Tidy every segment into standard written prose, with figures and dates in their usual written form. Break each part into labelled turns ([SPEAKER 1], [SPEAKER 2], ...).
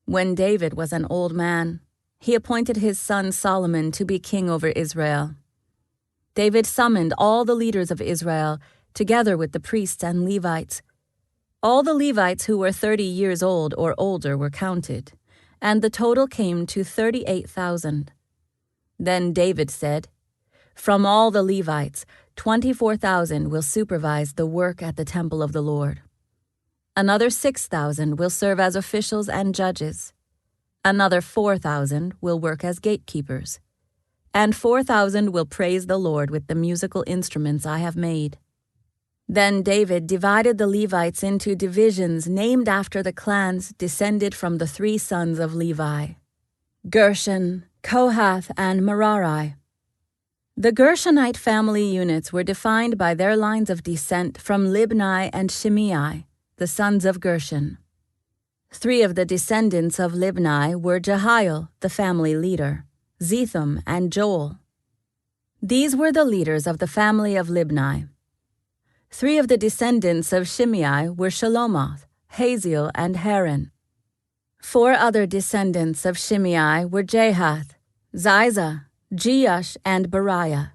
[SPEAKER 1] When David was an old man, he appointed his son Solomon to be king over Israel. David summoned all the leaders of Israel, together with the priests and Levites. All the Levites who were 30 years old or older were counted, and the total came to 38,000. Then David said, "From all the Levites, 24,000 will supervise the work at the temple of the Lord. Another 6,000 will serve as officials and judges. Another 4,000 will work as gatekeepers. And 4,000 will praise the Lord with the musical instruments I have made." Then David divided the Levites into divisions named after the clans descended from the 3 sons of Levi: Gershon, Kohath, and Merari. The Gershonite family units were defined by their lines of descent from Libni and Shimei, the sons of Gershon. 3 of the descendants of Libni were Jehiel, the family leader, Zetham, and Joel. These were the leaders of the family of Libni. 3 of the descendants of Shimei were Shelomoth, Haziel, and Haran. 4 other descendants of Shimei were Jahath, Ziza, Jeush, and Beriah.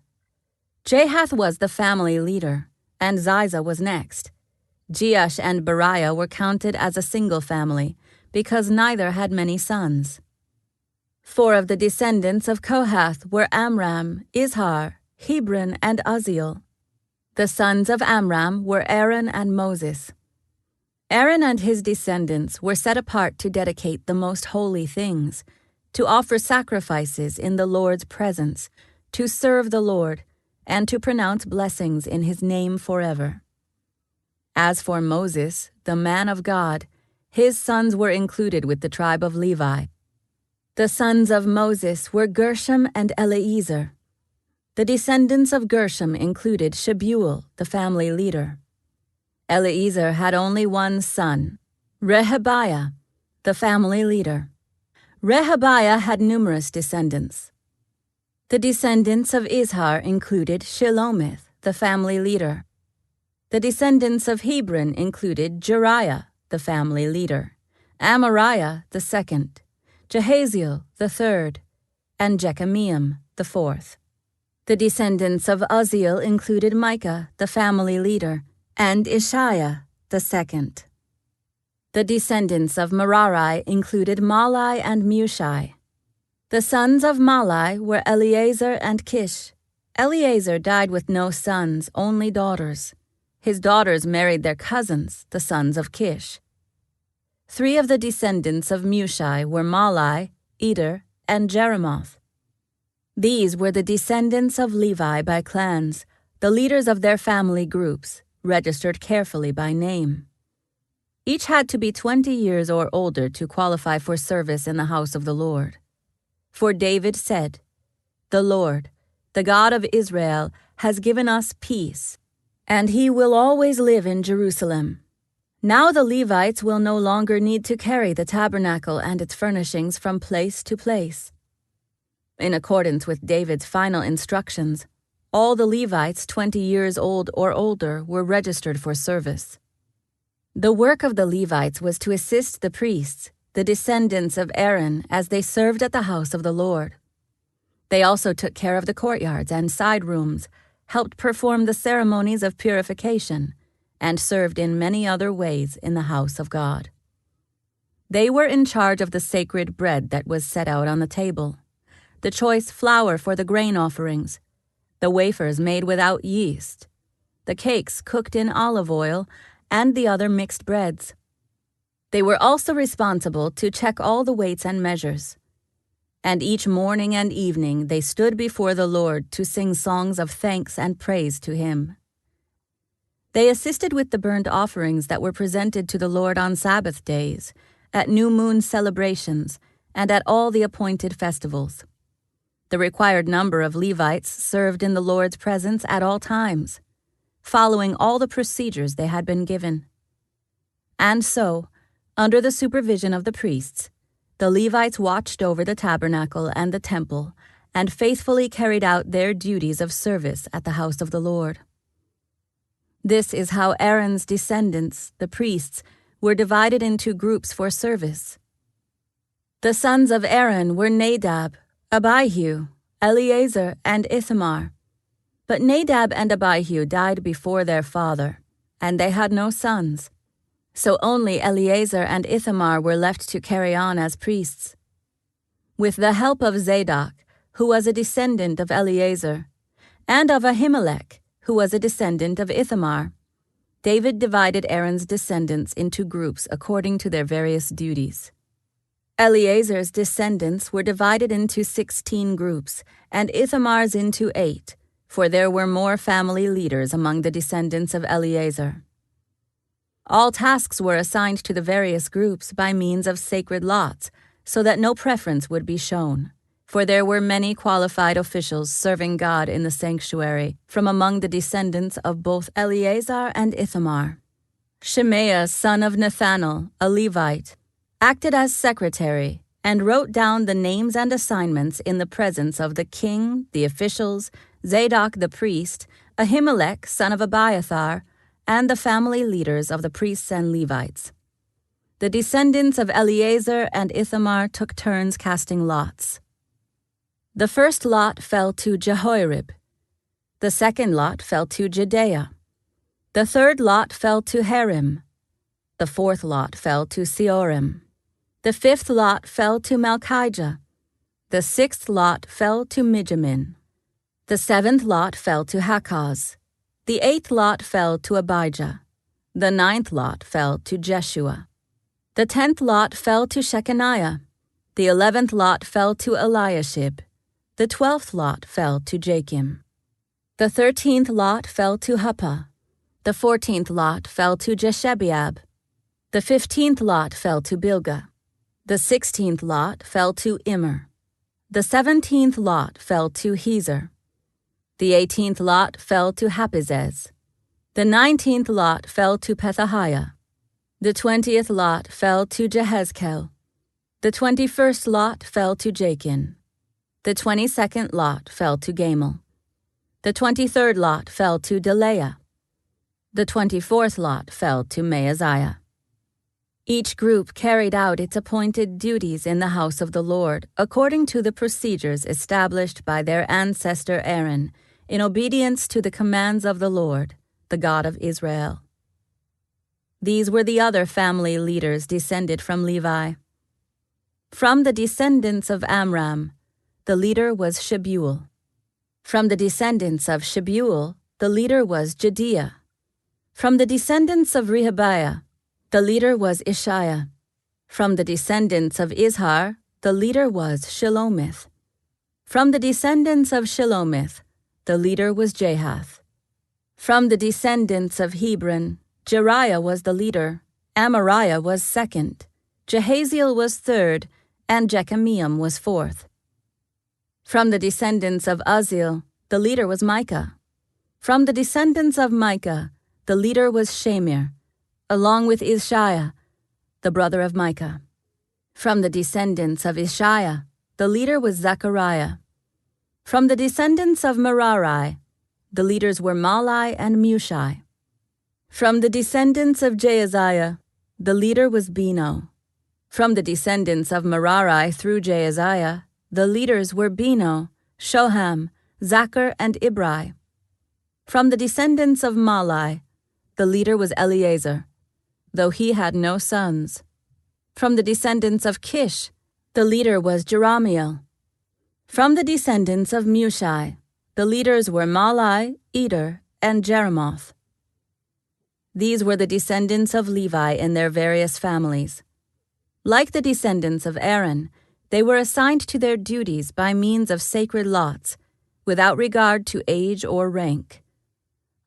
[SPEAKER 1] Jahath was the family leader, and Ziza was next. Jeush and Beriah were counted as a single family, because neither had many sons. 4 of the descendants of Kohath were Amram, Izhar, Hebron, and Uzziel. The sons of Amram were Aaron and Moses. Aaron and his descendants were set apart to dedicate the most holy things, to offer sacrifices in the Lord's presence, to serve the Lord, and to pronounce blessings in his name forever. As for Moses, the man of God, his sons were included with the tribe of Levi. The sons of Moses were Gershom and Eleazar. The descendants of Gershom included Shebuel, the family leader. Eleazar had only one son, Rehabiah, the family leader. Rehabiah had numerous descendants. The descendants of Izhar included Shelomith, the family leader. The descendants of Hebron included Jeriah, the family leader, Amariah, the second, Jehaziel, the third, and Jekameam, the fourth. The descendants of Uzziel included Micah, the family leader, and Ishiah, the second. The descendants of Merari included Malai and Mushai. The sons of Malai were Eleazar and Kish. Eleazar died with no sons, only daughters. His daughters married their cousins, the sons of Kish. 3 of the descendants of Mushai were Malai, Eder, and Jeremoth. These were the descendants of Levi by clans, the leaders of their family groups, registered carefully by name. Each had to be 20 years or older to qualify for service in the house of the Lord. For David said, "The Lord, the God of Israel, has given us peace, and he will always live in Jerusalem. Now the Levites will no longer need to carry the tabernacle and its furnishings from place to place." In accordance with David's final instructions, all the Levites 20 years old or older were registered for service. The work of the Levites was to assist the priests, the descendants of Aaron, as they served at the house of the Lord. They also took care of the courtyards and side rooms, helped perform the ceremonies of purification, and served in many other ways in the house of God. They were in charge of the sacred bread that was set out on the table, the choice flour for the grain offerings, the wafers made without yeast, the cakes cooked in olive oil, and the other mixed breads. They were also responsible to check all the weights and measures. And each morning and evening they stood before the Lord to sing songs of thanks and praise to him. They assisted with the burnt offerings that were presented to the Lord on Sabbath days, at new moon celebrations, and at all the appointed festivals. The required number of Levites served in the Lord's presence at all times, following all the procedures they had been given. And so, under the supervision of the priests, the Levites watched over the tabernacle and the temple, and faithfully carried out their duties of service at the house of the Lord. This is how Aaron's descendants, the priests, were divided into groups for service. The sons of Aaron were Nadab, Abihu, Eleazar, and Ithamar. But Nadab and Abihu died before their father, and they had no sons. So only Eleazar and Ithamar were left to carry on as priests. With the help of Zadok, who was a descendant of Eleazar, and of Ahimelech, who was a descendant of Ithamar, David divided Aaron's descendants into groups according to their various duties. Eleazar's descendants were divided into 16 groups, and Ithamar's into 8, for there were more family leaders among the descendants of Eleazar. All tasks were assigned to the various groups by means of sacred lots, so that no preference would be shown, for there were many qualified officials serving God in the sanctuary from among the descendants of both Eleazar and Ithamar. Shemaiah, son of Nethanel, a Levite, acted as secretary and wrote down the names and assignments in the presence of the king, the officials, Zadok the priest, Ahimelech, son of Abiathar, and the family leaders of the priests and Levites. The descendants of Eleazar and Ithamar took turns casting lots. The first lot fell to Jehoiarib. The second lot fell to Jedaiah. The third lot fell to Harim. The fourth lot fell to Seorim. The fifth lot fell to Malchijah. The sixth lot fell to Mijamin. The seventh lot fell to Hakaz. The eighth lot fell to Abijah. The ninth lot fell to Jeshua. The 10th lot fell to Shechaniah. The 11th lot fell to Eliashib. The 12th lot fell to Jachim. The 13th lot fell to Huppah. The 14th lot fell to Jeshebeab. The 15th lot fell to Bilgah. The 16th lot fell to Immer. The 17th lot fell to Hezer. The 18th lot fell to Hapizez. The 19th lot fell to Pethahiah. The 20th lot fell to Jehezkel. The 21st lot fell to Jachin. The 22nd lot fell to Gamul. The 23rd lot fell to Delaiah. The 24th lot fell to Maaziah. Each group carried out its appointed duties in the house of the Lord according to the procedures established by their ancestor Aaron, in obedience to the commands of the Lord, the God of Israel. These were the other family leaders descended from Levi. From the descendants of Amram, the leader was Shebuel. From the descendants of Shebuel, the leader was Jediah. From the descendants of Rehabiah, the leader was Ishiah. From the descendants of Izhar, the leader was Shelomith. From the descendants of Shelomith, the leader was Jahath. From the descendants of Hebron, Jeriah was the leader, Amariah was second, Jehaziel was third, and Jekameam was fourth. From the descendants of Uzziel, the leader was Micah. From the descendants of Micah, the leader was Shamir, along with Ishiah, the brother of Micah. From the descendants of Ishiah, the leader was Zechariah. From the descendants of Merari, the leaders were Malai and Mushai. From the descendants of Jaaziah, the leader was Beno. From the descendants of Merari through Jaaziah, the leaders were Beno, Shoham, Zachar, and Ibri. From the descendants of Malai, the leader was Eleazar, though he had no sons. From the descendants of Kish, the leader was Jerahmeel. From the descendants of Mushai, the leaders were Malai, Eder, and Jeremoth. These were the descendants of Levi in their various families. Like the descendants of Aaron, they were assigned to their duties by means of sacred lots, without regard to age or rank.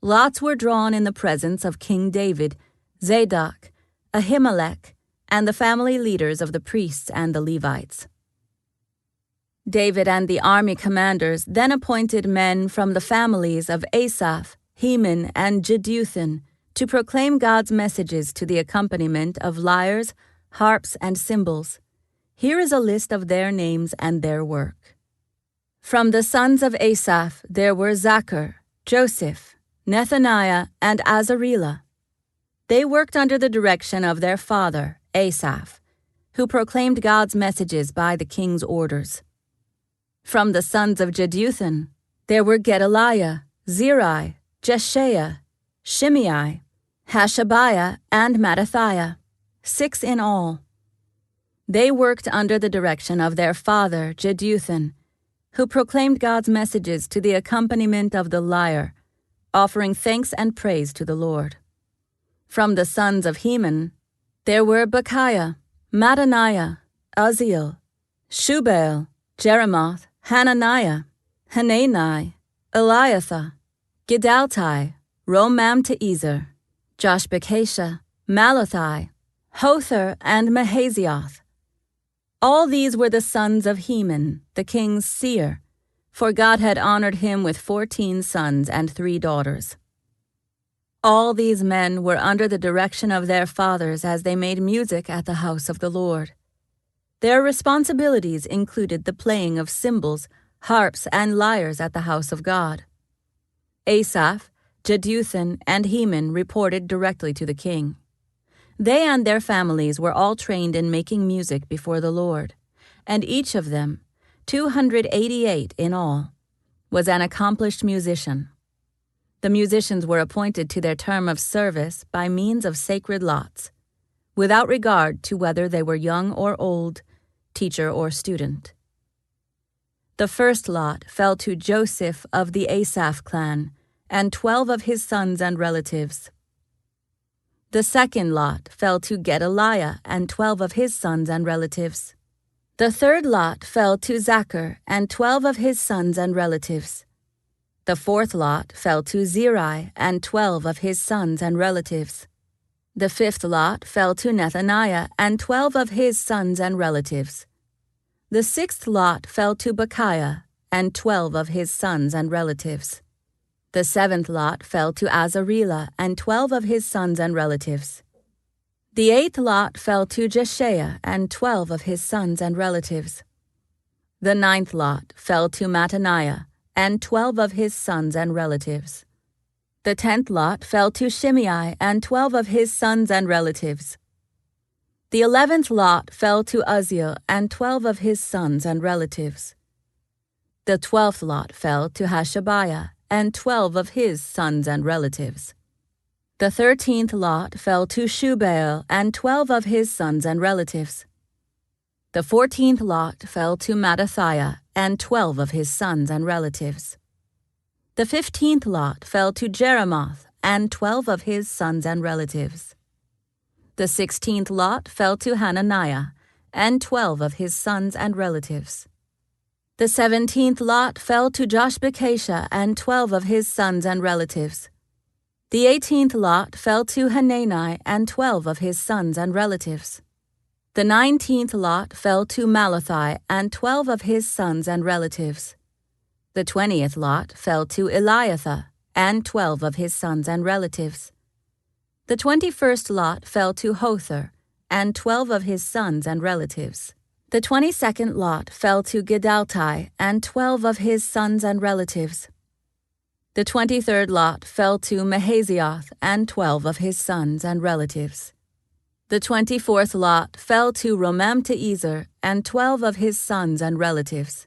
[SPEAKER 1] Lots were drawn in the presence of King David, Zadok, Ahimelech, and the family leaders of the priests and the Levites. David and the army commanders then appointed men from the families of Asaph, Heman, and Jeduthun to proclaim God's messages to the accompaniment of lyres, harps, and cymbals. Here is a list of their names and their work. From the sons of Asaph there were Zachar, Joseph, Nethaniah, and Azarela. They worked under the direction of their father, Asaph. who proclaimed God's messages by the king's orders. From the sons of Jeduthun, there were Gedaliah, Zeri, Jeshaiah, Shimei, Hashabiah, and Mattathiah, 6 in all. They worked under the direction of their father, Jeduthun, who proclaimed God's messages to the accompaniment of the lyre, offering thanks and praise to the Lord. From the sons of Heman, there were Bechiah, Mattaniah, Uzziel, Shubael, Jeremoth, Hananiah, Hanani, Eliathah, Gidaltai, Romamti-Ezer, Joshbekasha, Malathi, Hother, and Mahazioth. All these were the sons of Heman, the king's seer, for God had honored him with 14 sons and 3 daughters. All these men were under the direction of their fathers as they made music at the house of the Lord. Their responsibilities included the playing of cymbals, harps, and lyres at the house of God. Asaph, Jeduthun, and Heman reported directly to the king. They and their families were all trained in making music before the Lord, and each of them, 288 in all, was an accomplished musician. The musicians were appointed to their term of service by means of sacred lots, without regard to whether they were young or old, teacher or student. The first lot fell to Joseph of the Asaph clan, and 12 of his sons and relatives. The second lot fell to Gedaliah and 12 of his sons and relatives. The third lot fell to Zachar and 12 of his sons and relatives. The fourth lot fell to Zeri and 12 of his sons and relatives. The fifth lot fell to Nethaniah and 12 of his sons and relatives. The sixth lot fell to Bechiah and 12 of his sons and relatives. The seventh lot fell to Azarela and 12 of his sons and relatives. The eighth lot fell to Jeshaiah and 12 of his sons and relatives. The ninth lot fell to Mattaniah and 12 of his sons and relatives. The 10th lot fell to Shimei and 12 of his sons and relatives. The 11th lot fell to Uzziel and 12 of his sons and relatives. The 12th lot fell to Hashabiah and 12 of his sons and relatives. The 13th lot fell to Shubael and 12 of his sons and relatives. The 14th lot fell to Mattathiah and 12 of his sons and relatives. The 15th lot fell to Jeremoth and 12 of his sons and relatives. The 16th lot fell to Hananiah and 12 of his sons and relatives. The 17th lot fell to Joshbekasha and 12 of his sons and relatives. The 18th lot fell to Hanani and 12 of his sons and relatives. The 19th lot fell to Malathi and 12 of his sons and relatives. The 20th lot fell to Eliathah and 12 of his sons and relatives. The 21st lot fell to Hother and 12 of his sons and relatives. The 22nd lot fell to Gidaltai and 12 of his sons and relatives. The 23rd lot fell to Mahazioth and 12 of his sons and relatives. The 24th lot fell to Romamti-Ezer and 12 of his sons and relatives.